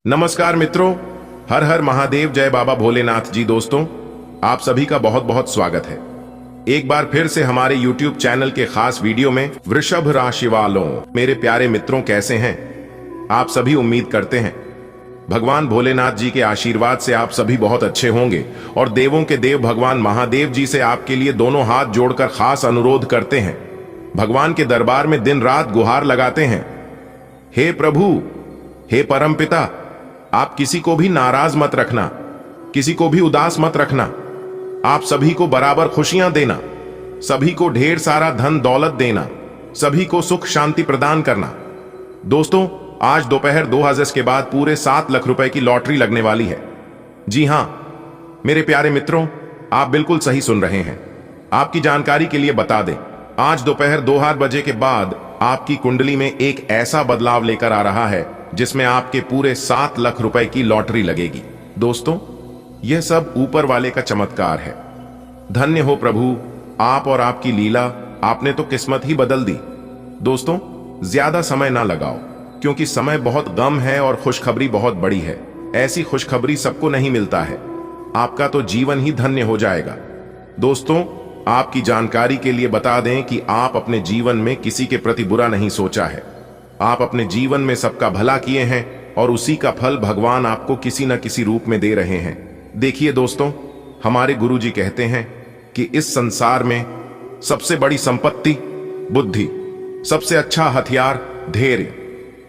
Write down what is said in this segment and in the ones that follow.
नमस्कार मित्रों, हर हर महादेव, जय बाबा भोलेनाथ जी। दोस्तों, आप सभी का बहुत बहुत स्वागत है एक बार फिर से हमारे YouTube चैनल के खास वीडियो में। वृषभ राशि वालों, मेरे प्यारे मित्रों, कैसे हैं आप सभी? उम्मीद करते हैं भगवान भोलेनाथ जी के आशीर्वाद से आप सभी बहुत अच्छे होंगे और देवों के देव भगवान महादेव जी से आपके लिए दोनों हाथ जोड़कर खास अनुरोध करते हैं। भगवान के दरबार में दिन रात गुहार लगाते हैं, हे प्रभु, हे परमपिता, आप किसी को भी नाराज मत रखना, किसी को भी उदास मत रखना। आप सभी को बराबर खुशियां देना, सभी को ढेर सारा धन दौलत देना, सभी को सुख शांति प्रदान करना। दोस्तों, आज दोपहर 2 के बाद पूरे 7 लाख रुपए की लॉटरी लगने वाली है। जी हां मेरे प्यारे मित्रों, आप बिल्कुल सही सुन रहे हैं। आपकी जानकारी के लिए बता दें, आज दोपहर 2 बजे के बाद आपकी कुंडली में एक ऐसा बदलाव लेकर आ रहा है जिसमें आपके पूरे 7 लाख रुपए की लॉटरी लगेगी। दोस्तों, यह सब ऊपर वाले का चमत्कार है। धन्य हो प्रभु, आप और आपकी लीला, आपने तो किस्मत ही बदल दी। दोस्तों, ज्यादा समय ना लगाओ, क्योंकि समय बहुत गम है और खुशखबरी बहुत बड़ी है। ऐसी खुशखबरी सबको नहीं मिलता है। आपका तो जीवन ही धन्य हो जाएगा। दोस्तों, आपकी जानकारी के लिए बता दें कि आप अपने जीवन में किसी के प्रति बुरा नहीं सोचा है। आप अपने जीवन में सबका भला किए हैं और उसी का फल भगवान आपको किसी न किसी रूप में दे रहे हैं। देखिए दोस्तों, हमारे गुरुजी कहते हैं कि इस संसार में सबसे बड़ी संपत्ति बुद्धि, सबसे अच्छा हथियार धैर्य,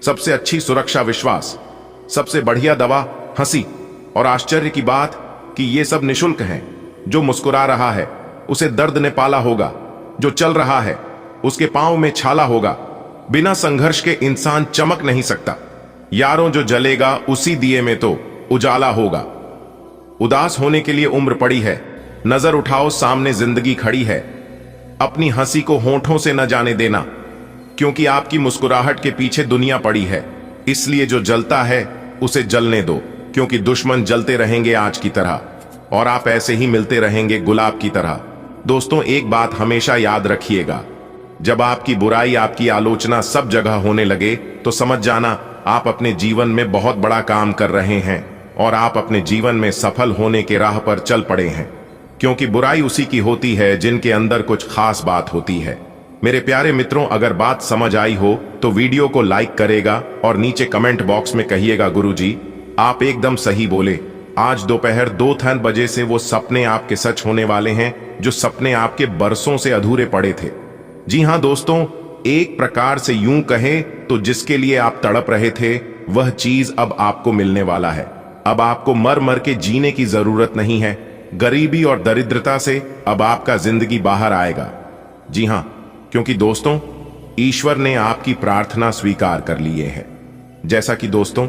सबसे अच्छी सुरक्षा विश्वास, सबसे बढ़िया दवा हंसी। और आश्चर्य की बात कि ये सब निशुल्क हैं। जो मुस्कुरा रहा है उसे दर्द ने पाला होगा, जो चल रहा है उसके पांव में छाला होगा। बिना संघर्ष के इंसान चमक नहीं सकता। यारों, जो जलेगा उसी दिए में तो उजाला होगा। उदास होने के लिए उम्र पड़ी है, नजर उठाओ सामने जिंदगी खड़ी है। अपनी हंसी को होंठों से न जाने देना, क्योंकि आपकी मुस्कुराहट के पीछे दुनिया पड़ी है। इसलिए जो जलता है उसे जलने दो, क्योंकि दुश्मन जलते रहेंगे आज की तरह और आप ऐसे ही मिलते रहेंगे गुलाब की तरह। दोस्तों, एक बात हमेशा याद रखिएगा, जब आपकी बुराई, आपकी आलोचना सब जगह होने लगे तो समझ जाना आप अपने जीवन में बहुत बड़ा काम कर रहे हैं और आप अपने जीवन में सफल होने के राह पर चल पड़े हैं। क्योंकि बुराई उसी की होती है जिनके अंदर कुछ खास बात होती है। मेरे प्यारे मित्रों, अगर बात समझ आई हो तो वीडियो को लाइक करेगा और नीचे कमेंट बॉक्स में कहिएगा, गुरुजी आप एकदम सही बोले। आज दोपहर 2 बजे से वो सपने आपके सच होने वाले हैं, जो सपने आपके बरसों से अधूरे पड़े थे। जी हां दोस्तों, एक प्रकार से यूं कहे तो जिसके लिए आप तड़प रहे थे वह चीज अब आपको मिलने वाला है। अब आपको मर मर के जीने की जरूरत नहीं है। गरीबी और दरिद्रता से अब आपका जिंदगी बाहर आएगा। जी हां, क्योंकि दोस्तों, ईश्वर ने आपकी प्रार्थना स्वीकार कर लिए है। जैसा कि दोस्तों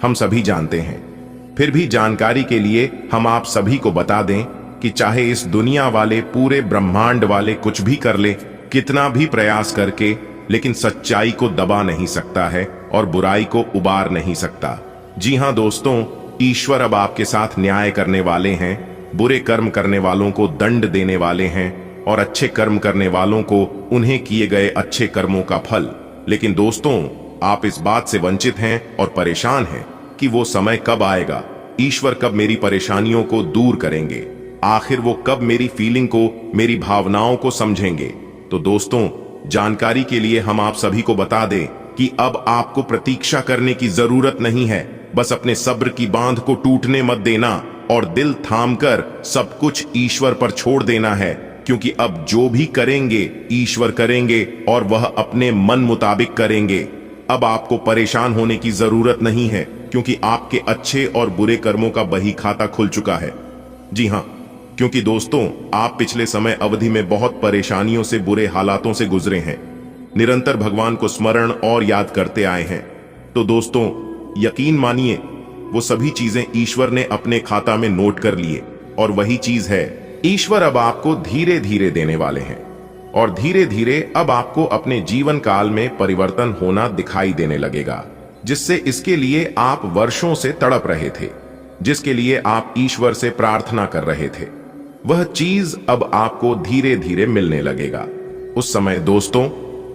हम सभी जानते हैं, फिर भी जानकारी के लिए हम आप सभी को बता दें कि चाहे इस दुनिया वाले, पूरे ब्रह्मांड वाले कुछ भी कर ले, कितना भी प्रयास करके, लेकिन सच्चाई को दबा नहीं सकता है और बुराई को उबार नहीं सकता। जी हां दोस्तों, ईश्वर अब आपके साथ न्याय करने वाले हैं। बुरे कर्म करने वालों को दंड देने वाले हैं और अच्छे कर्म करने वालों को उन्हें किए गए अच्छे कर्मों का फल। लेकिन दोस्तों, आप इस बात से वंचित हैं और परेशान हैं कि वो समय कब आएगा, ईश्वर कब मेरी परेशानियों को दूर करेंगे, आखिर वो कब मेरी फीलिंग को, मेरी भावनाओं को समझेंगे। तो दोस्तों, जानकारी के लिए हम आप सभी को बता दें कि अब आपको प्रतीक्षा करने की जरूरत नहीं है। बस अपने सब्र की बांध को टूटने मत देना और दिल थामकर सब कुछ ईश्वर पर छोड़ देना है, क्योंकि अब जो भी करेंगे ईश्वर करेंगे और वह अपने मन मुताबिक करेंगे। अब आपको परेशान होने की जरूरत नहीं है, क्योंकि आपके अच्छे और बुरे कर्मों का बही खाता खुल चुका है। जी हां, क्योंकि दोस्तों, आप पिछले समय अवधि में बहुत परेशानियों से, बुरे हालातों से गुजरे हैं। निरंतर भगवान को स्मरण और याद करते आए हैं। तो दोस्तों, यकीन मानिए, वो सभी चीजें ईश्वर ने अपने खाता में नोट कर लिए और वही चीज है ईश्वर अब आपको धीरे धीरे देने वाले हैं। और धीरे धीरे अब आपको अपने जीवन काल में परिवर्तन होना दिखाई देने लगेगा, जिससे इसके लिए आप वर्षों से तड़प रहे थे, जिसके लिए आप ईश्वर से प्रार्थना कर रहे थे, वह चीज अब आपको धीरे धीरे मिलने लगेगा। उस समय दोस्तों,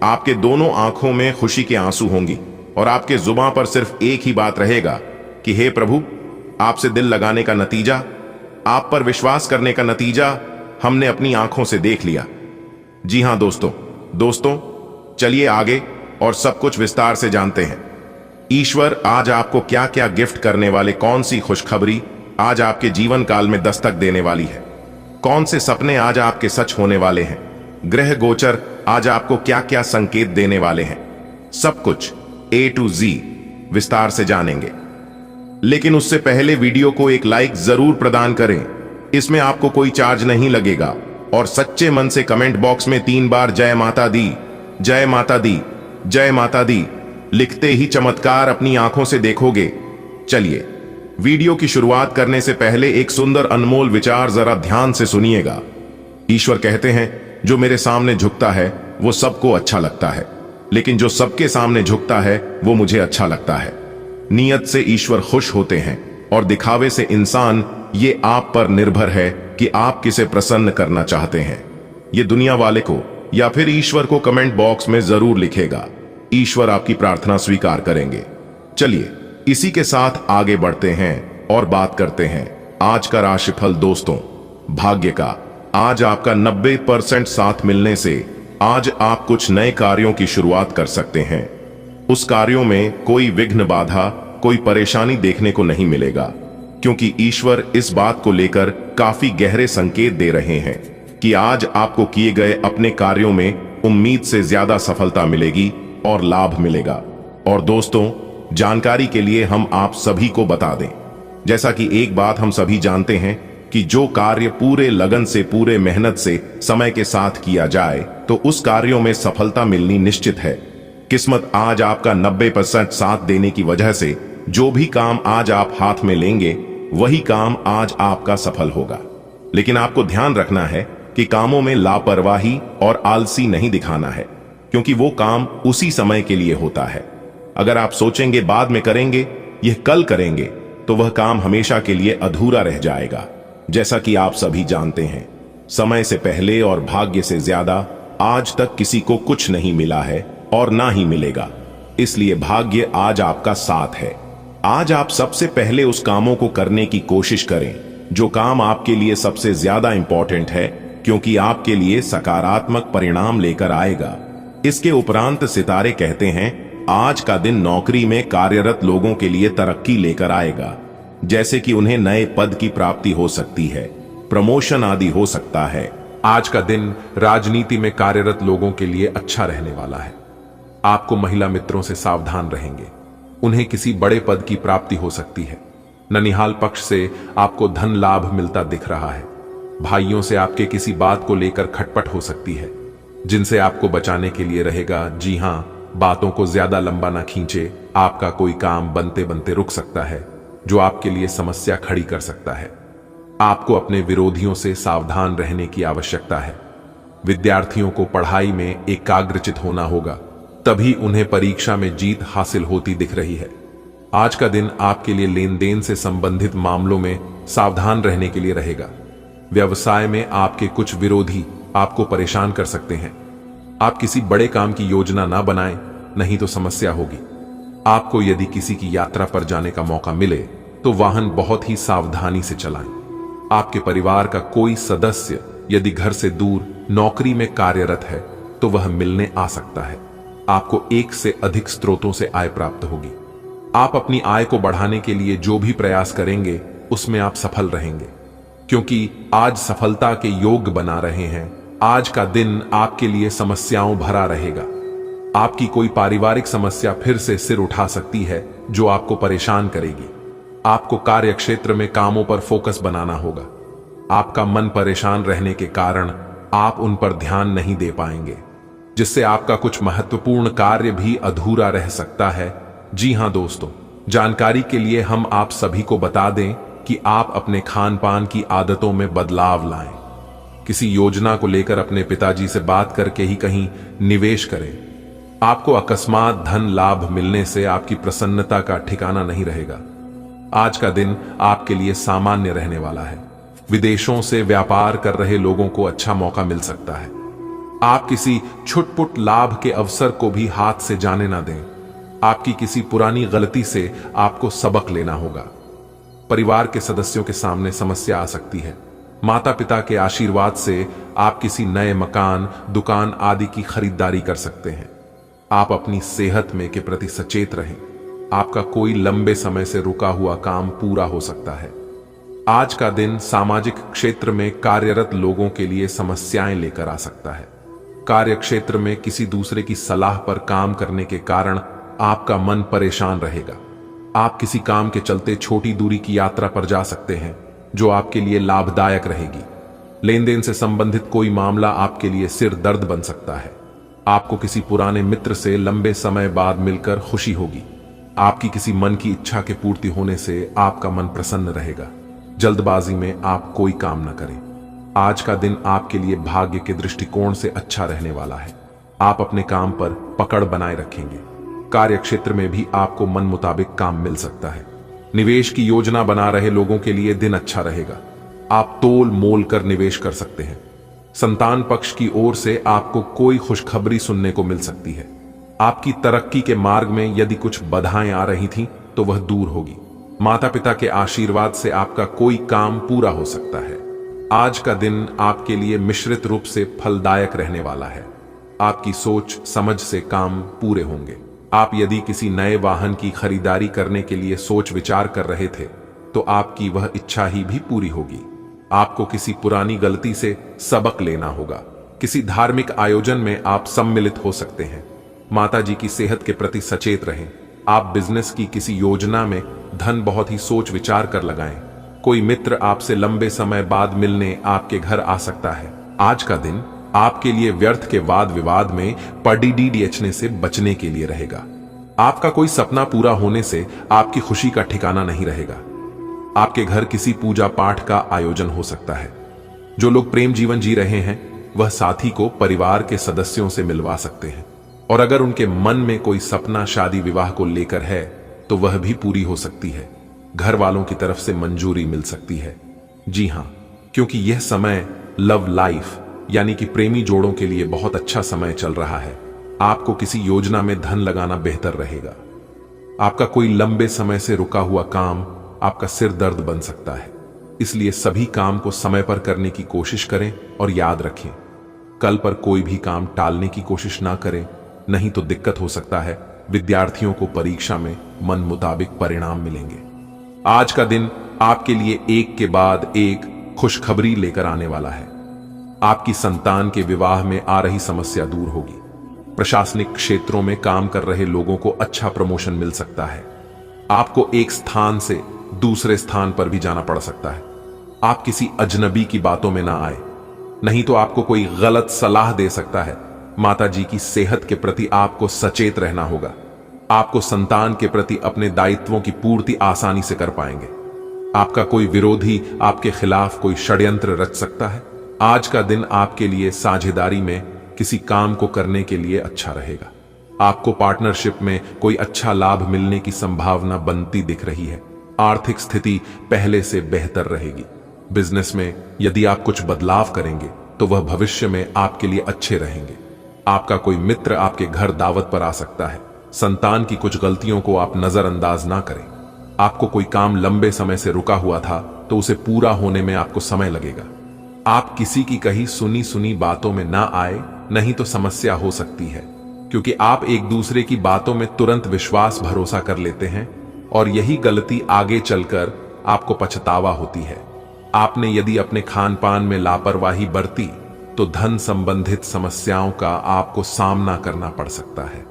आपके दोनों आंखों में खुशी के आंसू होंगी और आपके जुबान पर सिर्फ एक ही बात रहेगा कि हे प्रभु, आपसे दिल लगाने का नतीजा, आप पर विश्वास करने का नतीजा हमने अपनी आंखों से देख लिया। जी हां दोस्तों, चलिए आगे और सब कुछ विस्तार से जानते हैं। ईश्वर आज आपको क्या क्या गिफ्ट करने वाले, कौन सी खुशखबरी आज आपके जीवन काल में दस्तक देने वाली है, कौन से सपने आज आपके सच होने वाले हैं, ग्रह गोचर आज आपको क्या क्या संकेत देने वाले हैं, सब कुछ A to Z विस्तार से जानेंगे। लेकिन उससे पहले वीडियो को एक लाइक जरूर प्रदान करें। इसमें आपको कोई चार्ज नहीं लगेगा और सच्चे मन से कमेंट बॉक्स में 3 बार जय माता दी, जय माता दी, जय माता दी लिखते ही चमत्कार अपनी आंखों से देखोगे। चलिए, वीडियो की शुरुआत करने से पहले एक सुंदर अनमोल विचार जरा ध्यान से सुनिएगा। ईश्वर कहते हैं, जो मेरे सामने झुकता है वो सबको अच्छा लगता है, लेकिन जो सबके सामने झुकता है वो मुझे अच्छा लगता है। नियत से ईश्वर खुश होते हैं और दिखावे से इंसान। ये आप पर निर्भर है कि आप किसे प्रसन्न करना चाहते हैं। ये दुनिया वाले को या फिर ईश्वर को कमेंट बॉक्स में जरूर लिखेगा। ईश्वर आपकी प्रार्थना स्वीकार करेंगे। चलिए, इसी के साथ आगे बढ़ते हैं और बात करते हैं आज का राशिफल। दोस्तों, भाग्य का आज आपका 90% साथ मिलने से आज आप कुछ नए कार्यों की शुरुआत कर सकते हैं। उस कार्यों में कोई विघ्न, बाधा, कोई परेशानी देखने को नहीं मिलेगा, क्योंकि ईश्वर इस बात को लेकर काफी गहरे संकेत दे रहे हैं कि आज आपको किए गए अपने कार्यों में उम्मीद से ज्यादा सफलता मिलेगी और लाभ मिलेगा। और दोस्तों, जानकारी के लिए हम आप सभी को बता दें, जैसा कि एक बात हम सभी जानते हैं कि जो कार्य पूरे लगन से, पूरे मेहनत से, समय के साथ किया जाए तो उस कार्यों में सफलता मिलनी निश्चित है। किस्मत आज आपका 90% साथ देने की वजह से जो भी काम आज आप हाथ में लेंगे वही काम आज आपका सफल होगा। लेकिन आपको ध्यान रखना है कि कामों में लापरवाही और आलसी नहीं दिखाना है, क्योंकि वो काम उसी समय के लिए होता है। अगर आप सोचेंगे बाद में करेंगे, यह कल करेंगे, तो वह काम हमेशा के लिए अधूरा रह जाएगा। जैसा कि आप सभी जानते हैं, समय से पहले और भाग्य से ज्यादा आज तक किसी को कुछ नहीं मिला है और ना ही मिलेगा। इसलिए भाग्य आज आपका साथ है। आज आप सबसे पहले उस कामों को करने की कोशिश करें जो काम आपके लिए सबसे ज्यादा इंपॉर्टेंट है, क्योंकि आपके लिए सकारात्मक परिणाम लेकर आएगा। इसके उपरांत सितारे कहते हैं, आज का दिन नौकरी में कार्यरत लोगों के लिए तरक्की लेकर आएगा, जैसे कि उन्हें नए पद की प्राप्ति हो सकती है, प्रमोशन आदि हो सकता है। आज का दिन राजनीति में कार्यरत लोगों के लिए अच्छा रहने वाला है। आपको महिला मित्रों से सावधान रहेंगे, उन्हें किसी बड़े पद की प्राप्ति हो सकती है। ननिहाल पक्ष से आपको धन लाभ मिलता दिख रहा है। भाइयों से आपके किसी बात को लेकर खटपट हो सकती है, जिनसे आपको बचाने के लिए रहेगा। जी हां, बातों को ज्यादा लंबा ना खींचे। आपका कोई काम बनते बनते रुक सकता है, जो आपके लिए समस्या खड़ी कर सकता है। आपको अपने विरोधियों से सावधान रहने की आवश्यकता है। विद्यार्थियों को पढ़ाई में एकाग्रचित होना होगा, तभी उन्हें परीक्षा में जीत हासिल होती दिख रही है। आज का दिन आपके लिए लेन देन से संबंधित मामलों में सावधान रहने के लिए रहेगा। व्यवसाय में आपके कुछ विरोधी आपको परेशान कर सकते हैं। आप किसी बड़े काम की योजना ना बनाएं, नहीं तो समस्या होगी। आपको यदि किसी की यात्रा पर जाने का मौका मिले तो वाहन बहुत ही सावधानी से चलाएं। आपके परिवार का कोई सदस्य यदि घर से दूर नौकरी में कार्यरत है तो वह मिलने आ सकता है। आपको एक से अधिक स्रोतों से आय प्राप्त होगी। आप अपनी आय को बढ़ाने के लिए जो भी प्रयास करेंगे उसमें आप सफल रहेंगे, क्योंकि आज सफलता के योग बना रहे हैं। आज का दिन आपके लिए समस्याओं भरा रहेगा। आपकी कोई पारिवारिक समस्या फिर से सिर उठा सकती है, जो आपको परेशान करेगी। आपको कार्य क्षेत्र में कामों पर फोकस बनाना होगा। आपका मन परेशान रहने के कारण आप उन पर ध्यान नहीं दे पाएंगे, जिससे आपका कुछ महत्वपूर्ण कार्य भी अधूरा रह सकता है। जी हां दोस्तों, जानकारी के लिए हम आप सभी को बता दें कि आप अपने खान पान की आदतों में बदलाव लाएं। किसी योजना को लेकर अपने पिताजी से बात करके ही कहीं निवेश करें। आपको अकस्मात धन लाभ मिलने से आपकी प्रसन्नता का ठिकाना नहीं रहेगा। आज का दिन आपके लिए सामान्य रहने वाला है। विदेशों से व्यापार कर रहे लोगों को अच्छा मौका मिल सकता है। आप किसी छुटपुट लाभ के अवसर को भी हाथ से जाने ना दें। आपकी किसी पुरानी गलती से आपको सबक लेना होगा। परिवार के सदस्यों के सामने समस्या आ सकती है। माता पिता के आशीर्वाद से आप किसी नए मकान, दुकान आदि की खरीदारी कर सकते हैं। आप अपनी सेहत में के प्रति सचेत रहें। आपका कोई लंबे समय से रुका हुआ काम पूरा हो सकता है। आज का दिन सामाजिक क्षेत्र में कार्यरत लोगों के लिए समस्याएं लेकर आ सकता है। कार्य क्षेत्र में किसी दूसरे की सलाह पर काम करने के कारण आपका मन परेशान रहेगा। आप किसी काम के चलते छोटी दूरी की यात्रा पर जा सकते हैं, जो आपके लिए लाभदायक रहेगी। लेन देन से संबंधित कोई मामला आपके लिए सिर दर्द बन सकता है। आपको किसी पुराने मित्र से लंबे समय बाद मिलकर खुशी होगी। आपकी किसी मन की इच्छा के पूर्ति होने से आपका मन प्रसन्न रहेगा। जल्दबाजी में आप कोई काम न करें। आज का दिन आपके लिए भाग्य के दृष्टिकोण से अच्छा रहने वाला है। आप अपने काम पर पकड़ बनाए रखेंगे। कार्य क्षेत्र में भी आपको मन मुताबिक काम मिल सकता है। निवेश की योजना बना रहे लोगों के लिए दिन अच्छा रहेगा। आप तोल मोल कर निवेश कर सकते हैं। संतान पक्ष की ओर से आपको कोई खुशखबरी सुनने को मिल सकती है। आपकी तरक्की के मार्ग में यदि कुछ बाधाएं आ रही थीं तो वह दूर होगी। माता पिता के आशीर्वाद से आपका कोई काम पूरा हो सकता है। आज का दिन आपके लिए मिश्रित रूप से फलदायक रहने वाला है। आपकी सोच समझ से काम पूरे होंगे। आप यदि किसी नए वाहन की खरीदारी करने के लिए सोच विचार कर रहे थे तो आपकी वह इच्छा ही भी पूरी होगी। आपको किसी पुरानी गलती से सबक लेना होगा। किसी धार्मिक आयोजन में आप सम्मिलित हो सकते हैं। माता जी की सेहत के प्रति सचेत रहें। आप बिजनेस की किसी योजना में धन बहुत ही सोच विचार कर लगाएं। कोई मित्र आपसे लंबे समय बाद मिलने आपके घर आ सकता है। आज का दिन आपके लिए व्यर्थ के वाद विवाद में पड़ीडीडीएचने से बचने के लिए रहेगा। आपका कोई सपना पूरा होने से आपकी खुशी का ठिकाना नहीं रहेगा। आपके घर किसी पूजा पाठ का आयोजन हो सकता है। जो लोग प्रेम जीवन जी रहे हैं वह साथी को परिवार के सदस्यों से मिलवा सकते हैं। और अगर उनके मन में कोई सपना शादी विवाह को लेकर है तो वह भी पूरी हो सकती है। घर वालों की तरफ से मंजूरी मिल सकती है। जी हां, क्योंकि यह समय लव लाइफ यानी कि प्रेमी जोड़ों के लिए बहुत अच्छा समय चल रहा है। आपको किसी योजना में धन लगाना बेहतर रहेगा। आपका कोई लंबे समय से रुका हुआ काम आपका सिर दर्द बन सकता है। इसलिए सभी काम को समय पर करने की कोशिश करें और याद रखें, कल पर कोई भी काम टालने की कोशिश ना करें, नहीं तो दिक्कत हो सकता है। विद्यार्थियों को परीक्षा में मन मुताबिक परिणाम मिलेंगे। आज का दिन आपके लिए एक के बाद एक खुशखबरी लेकर आने वाला है। आपकी संतान के विवाह में आ रही समस्या दूर होगी। प्रशासनिक क्षेत्रों में काम कर रहे लोगों को अच्छा प्रमोशन मिल सकता है। आपको एक स्थान से दूसरे स्थान पर भी जाना पड़ सकता है। आप किसी अजनबी की बातों में ना आए, नहीं तो आपको कोई गलत सलाह दे सकता है। माता जी की सेहत के प्रति आपको सचेत रहना होगा। आपको संतान के प्रति अपने दायित्वों की पूर्ति आसानी से कर पाएंगे। आपका कोई विरोधी आपके खिलाफ कोई षड्यंत्र रच सकता है। आज का दिन आपके लिए साझेदारी में किसी काम को करने के लिए अच्छा रहेगा। आपको पार्टनरशिप में कोई अच्छा लाभ मिलने की संभावना बनती दिख रही है। आर्थिक स्थिति पहले से बेहतर रहेगी। बिजनेस में यदि आप कुछ बदलाव करेंगे तो वह भविष्य में आपके लिए अच्छे रहेंगे। आपका कोई मित्र आपके घर दावत पर आ सकता है। संतान की कुछ गलतियों को आप नजरअंदाज ना करें। आपको कोई काम लंबे समय से रुका हुआ था तो उसे पूरा होने में आपको समय लगेगा। आप किसी की कही सुनी सुनी बातों में ना आए, नहीं तो समस्या हो सकती है, क्योंकि आप एक दूसरे की बातों में तुरंत विश्वास भरोसा कर लेते हैं और यही गलती आगे चलकर आपको पछतावा होती है। आपने यदि अपने खान पान में लापरवाही बरती तो धन संबंधित समस्याओं का आपको सामना करना पड़ सकता है।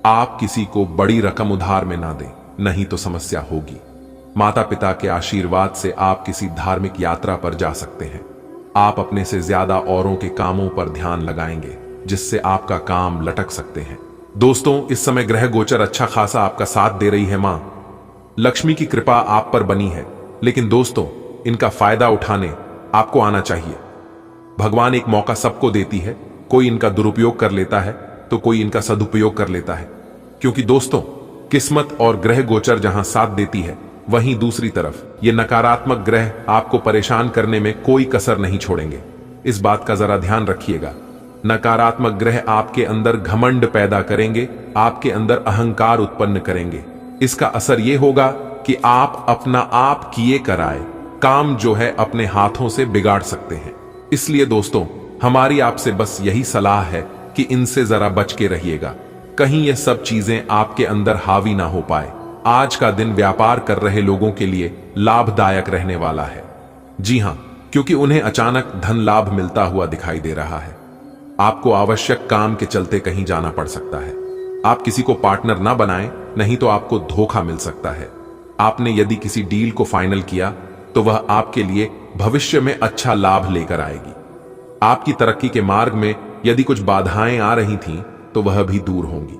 आप किसी को बड़ी रकम उधार में ना दें, नहीं तो समस्या होगी। माता पिता के आशीर्वाद से आप किसी धार्मिक यात्रा पर जा सकते हैं। आप अपने से ज्यादा औरों के कामों पर ध्यान लगाएंगे, जिससे आपका काम लटक सकते हैं। दोस्तों, इस समय ग्रह गोचर अच्छा खासा आपका साथ दे रही है। मां लक्ष्मी की कृपा आप पर बनी है, लेकिन दोस्तों इनका फायदा उठाने आपको आना चाहिए। भगवान एक मौका सबको देती है। कोई इनका दुरुपयोग कर लेता है तो कोई इनका सदुपयोग कर लेता है। क्योंकि दोस्तों, किस्मत और ग्रह गोचर जहां साथ देती है, वहीं दूसरी तरफ ये नकारात्मक ग्रह आपको परेशान करने में कोई कसर नहीं छोड़ेंगे। इस बात का जरा ध्यान रखिएगा। नकारात्मक ग्रह आपके अंदर घमंड पैदा करेंगे, आपके अंदर अहंकार उत्पन्न करेंगे। इसका असर यह होगा कि आप अपना आप किए कराए काम जो है अपने हाथों से बिगाड़ सकते हैं। इसलिए दोस्तों, हमारी आपसे बस यही सलाह है कि इनसे जरा बच के रहिएगा, कहीं ये सब चीजें आपके अंदर हावी ना हो पाए। आज का दिन व्यापार कर रहे लोगों के लिए लाभदायक रहने वाला है। जी हां, क्योंकि उन्हें अचानक धन लाभ मिलता हुआ दिखाई दे रहा है। आपको आवश्यक काम के चलते कहीं जाना पड़ सकता है। आप किसी को पार्टनर ना बनाएं, नहीं तो आपको धोखा मिल सकता है। आपने यदि किसी डील को फाइनल किया तो वह आपके लिए भविष्य में अच्छा लाभ लेकर आएगी। आपकी तरक्की के मार्ग में यदि कुछ बाधाएं आ रही थीं तो वह भी दूर होंगी।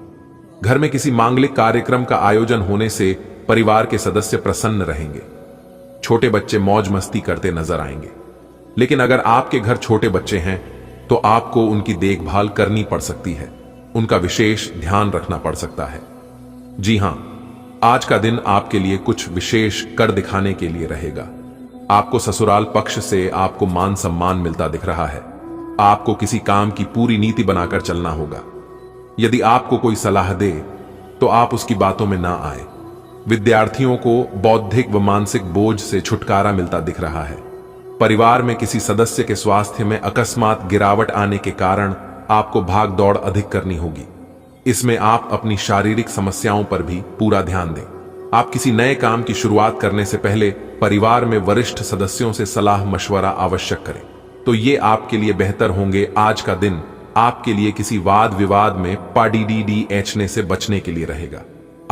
घर में किसी मांगलिक कार्यक्रम का आयोजन होने से परिवार के सदस्य प्रसन्न रहेंगे। छोटे बच्चे मौज मस्ती करते नजर आएंगे। लेकिन अगर आपके घर छोटे बच्चे हैं तो आपको उनकी देखभाल करनी पड़ सकती है, उनका विशेष ध्यान रखना पड़ सकता है। जी हां, आज का दिन आपके लिए कुछ विशेष कर दिखाने के लिए रहेगा। आपको ससुराल पक्ष से आपको मान सम्मान मिलता दिख रहा है। आपको किसी काम की पूरी नीति बनाकर चलना होगा। यदि आपको कोई सलाह दे तो आप उसकी बातों में ना आए। विद्यार्थियों को बौद्धिक व मानसिक बोझ से छुटकारा मिलता दिख रहा है। परिवार में किसी सदस्य के स्वास्थ्य में अकस्मात गिरावट आने के कारण आपको भाग दौड़ अधिक करनी होगी। इसमें आप अपनी शारीरिक समस्याओं पर भी पूरा ध्यान दें। आप किसी नए काम की शुरुआत करने से पहले परिवार में वरिष्ठ सदस्यों से सलाह मशवरा आवश्यक करें, तो ये आपके लिए बेहतर होंगे। आज का दिन आपके लिए किसी वाद विवाद में पड़ने से बचने के लिए रहेगा।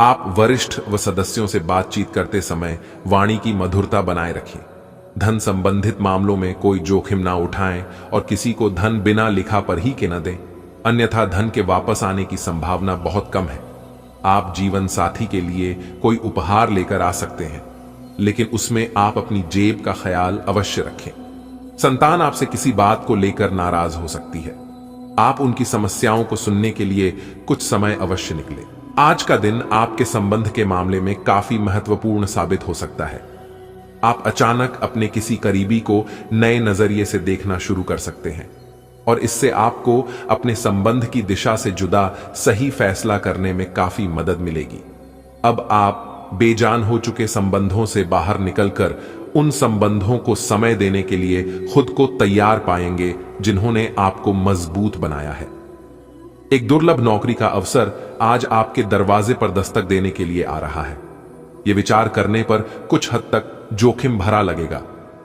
आप वरिष्ठ व सदस्यों से बातचीत करते समय वाणी की मधुरता बनाए रखें। धन संबंधित मामलों में कोई जोखिम ना उठाएं और किसी को धन बिना लिखा पर ही के न दें, अन्यथा धन के वापस आने की संभावना बहुत कम है। आप जीवन साथी के लिए कोई उपहार लेकर आ सकते हैं, लेकिन उसमें आप अपनी जेब का ख्याल अवश्य रखें। संतान आपसे किसी बात को लेकर नाराज हो सकती है। आप उनकी समस्याओं को सुनने के लिए कुछ समय अवश्य निकले। आज का दिन आपके संबंध के मामले में काफी महत्वपूर्ण साबित हो सकता है। आप अचानक अपने किसी करीबी को नए नजरिए से देखना शुरू कर सकते हैं और इससे आपको अपने संबंध की दिशा से जुदा सही फैसला करने में काफी मदद मिलेगी। अब आप बेजान हो चुके संबंधों से बाहर निकलकर उन संबंधों को समय देने के लिए खुद को तैयार पाएंगे जिन्होंने आपको मजबूत बनाया है। एक दुर्लभ नौकरी का अवसर आज आपके दरवाजे पर दस्तक देने के लिए आ रहा है। यह विचार करने पर कुछ हद तक जोखिम भरा लगेगा,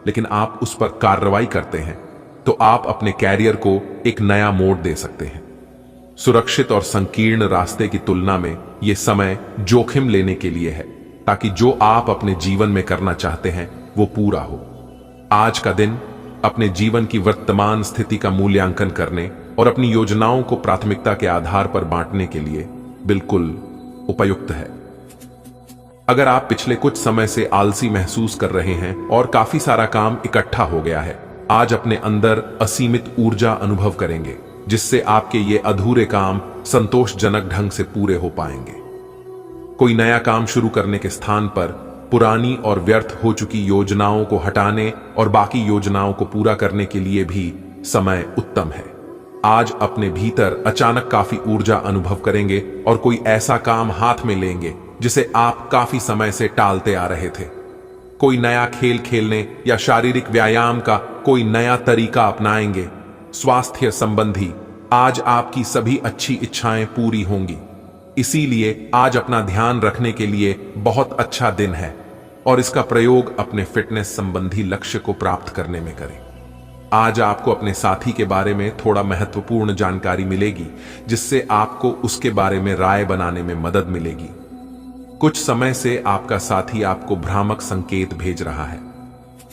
लेकिन आप उस पर कार्रवाई करते हैं तो आप अपने कैरियर को एक नया मोड़ दे सकते हैं। सुरक्षित और संकीर्ण रास्ते की तुलना में यह समय जोखिम लेने के लिए है, ताकि जो आप अपने जीवन में करना चाहते हैं वो पूरा हो। आज का दिन अपने जीवन की वर्तमान स्थिति का मूल्यांकन करने और अपनी योजनाओं को प्राथमिकता के आधार पर बांटने के लिए बिल्कुल उपयुक्त है। अगर आप पिछले कुछ समय से आलसी महसूस कर रहे हैं और काफी सारा काम इकट्ठा हो गया है, आज अपने अंदर असीमित ऊर्जा अनुभव करेंगे, जिससे आपके ये अधूरे काम संतोषजनक ढंग से पूरे हो पाएंगे। कोई नया काम शुरू करने के स्थान पर पुरानी और व्यर्थ हो चुकी योजनाओं को हटाने और बाकी योजनाओं को पूरा करने के लिए भी समय उत्तम है। आज अपने भीतर अचानक काफी ऊर्जा अनुभव करेंगे और कोई ऐसा काम हाथ में लेंगे जिसे आप काफी समय से टालते आ रहे थे। कोई नया खेल खेलने या शारीरिक व्यायाम का कोई नया तरीका अपनाएंगे। स्वास्थ्य संबंधी आज आपकी सभी अच्छी इच्छाएं पूरी होंगी। इसीलिए आज अपना ध्यान रखने के लिए बहुत अच्छा दिन है और इसका प्रयोग अपने फिटनेस संबंधी लक्ष्य को प्राप्त करने में करें। आज आपको अपने साथी के बारे में थोड़ा महत्वपूर्ण जानकारी मिलेगी, जिससे आपको उसके बारे में राय बनाने में मदद मिलेगी। कुछ समय से आपका साथी आपको भ्रामक संकेत भेज रहा है।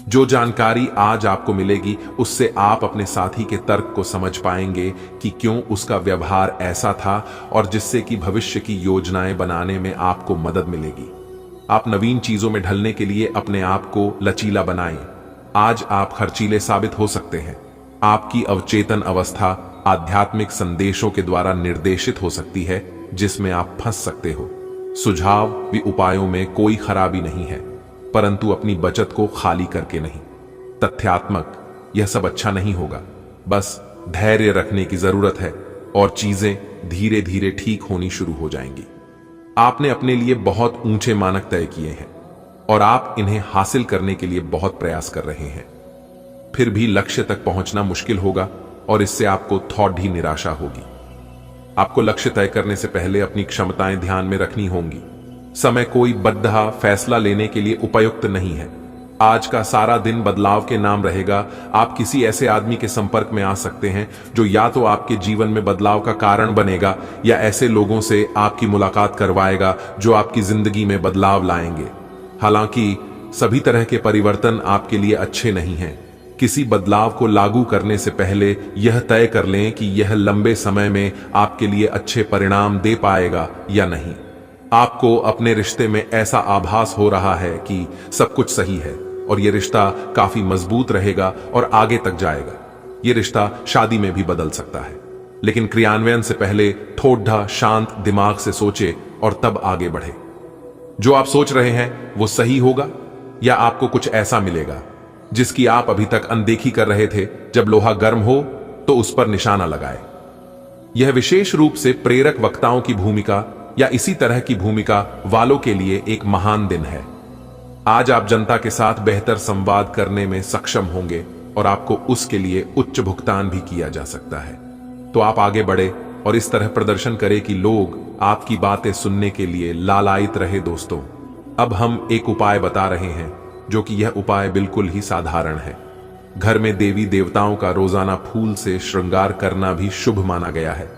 जो जानकारी आज आपको मिलेगी उससे आप अपने साथी के तर्क को समझ पाएंगे कि क्यों उसका व्यवहार ऐसा था और जिससे कि भविष्य की योजनाएं बनाने में आपको मदद मिलेगी। आप नवीन चीजों में ढलने के लिए अपने आप को लचीला बनाएं। आज आप खर्चीले साबित हो सकते हैं। आपकी अवचेतन अवस्था आध्यात्मिक संदेशों के द्वारा निर्देशित हो सकती है, जिसमें आप फंस सकते हो। सुझाव भी उपायों में कोई खराबी नहीं है, परंतु अपनी बचत को खाली करके नहीं। तथ्यात्मक यह सब अच्छा नहीं होगा। बस धैर्य रखने की जरूरत है और चीजें धीरे धीरे ठीक होनी शुरू हो जाएंगी। आपने अपने लिए बहुत ऊंचे मानक तय किए हैं और आप इन्हें हासिल करने के लिए बहुत प्रयास कर रहे हैं। फिर भी लक्ष्य तक पहुंचना मुश्किल होगा और इससे आपको थोड़ी ही निराशा होगी। आपको लक्ष्य तय करने से पहले अपनी क्षमताएं ध्यान में रखनी होंगी। समय कोई बद्धा फैसला लेने के लिए उपयुक्त नहीं है। आज का सारा दिन बदलाव के नाम रहेगा। आप किसी ऐसे आदमी के संपर्क में आ सकते हैं जो या तो आपके जीवन में बदलाव का कारण बनेगा या ऐसे लोगों से आपकी मुलाकात करवाएगा जो आपकी जिंदगी में बदलाव लाएंगे। हालांकि सभी तरह के परिवर्तन आपके लिए अच्छे नहीं हैं। किसी बदलाव को लागू करने से पहले यह तय कर लें कि यह लंबे समय में आपके लिए अच्छे परिणाम दे पाएगा या नहीं। आपको अपने रिश्ते में ऐसा आभास हो रहा है कि सब कुछ सही है और यह रिश्ता काफी मजबूत रहेगा और आगे तक जाएगा। यह रिश्ता शादी में भी बदल सकता है, लेकिन क्रियान्वयन से पहले ठोडा शांत दिमाग से सोचे और तब आगे बढ़े। जो आप सोच रहे हैं वो सही होगा या आपको कुछ ऐसा मिलेगा जिसकी आप अभी तक अनदेखी कर रहे थे। जब लोहा गर्म हो तो उस पर निशाना लगाए। यह विशेष रूप से प्रेरक वक्ताओं की भूमिका या इसी तरह की भूमिका वालों के लिए एक महान दिन है। आज आप जनता के साथ बेहतर संवाद करने में सक्षम होंगे और आपको उसके लिए उच्च भुगतान भी किया जा सकता है। तो आप आगे बढ़े और इस तरह प्रदर्शन करें कि लोग आपकी बातें सुनने के लिए लालायित रहे। दोस्तों, अब हम एक उपाय बता रहे हैं, जो कि यह उपाय बिल्कुल ही साधारण है। घर में देवी देवताओं का रोजाना फूल से श्रृंगार करना भी शुभ माना गया है।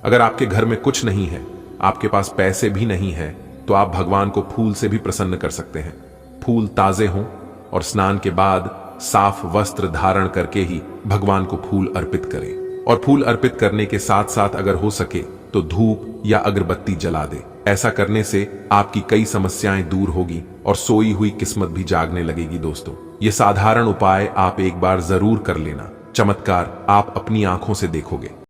अगर आपके घर में कुछ नहीं है, आपके पास पैसे भी नहीं है, तो आप भगवान को फूल से भी प्रसन्न कर सकते हैं। फूल ताजे हों और स्नान के बाद साफ वस्त्र धारण करके ही भगवान को फूल अर्पित करें। और फूल अर्पित करने के साथ साथ अगर हो सके तो धूप या अगरबत्ती जला दे। ऐसा करने से आपकी कई समस्याएं दूर होगी और सोई हुई किस्मत भी जागने लगेगी। दोस्तों, ये साधारण उपाय आप एक बार जरूर कर लेना। चमत्कार आप अपनी आंखों से देखोगे।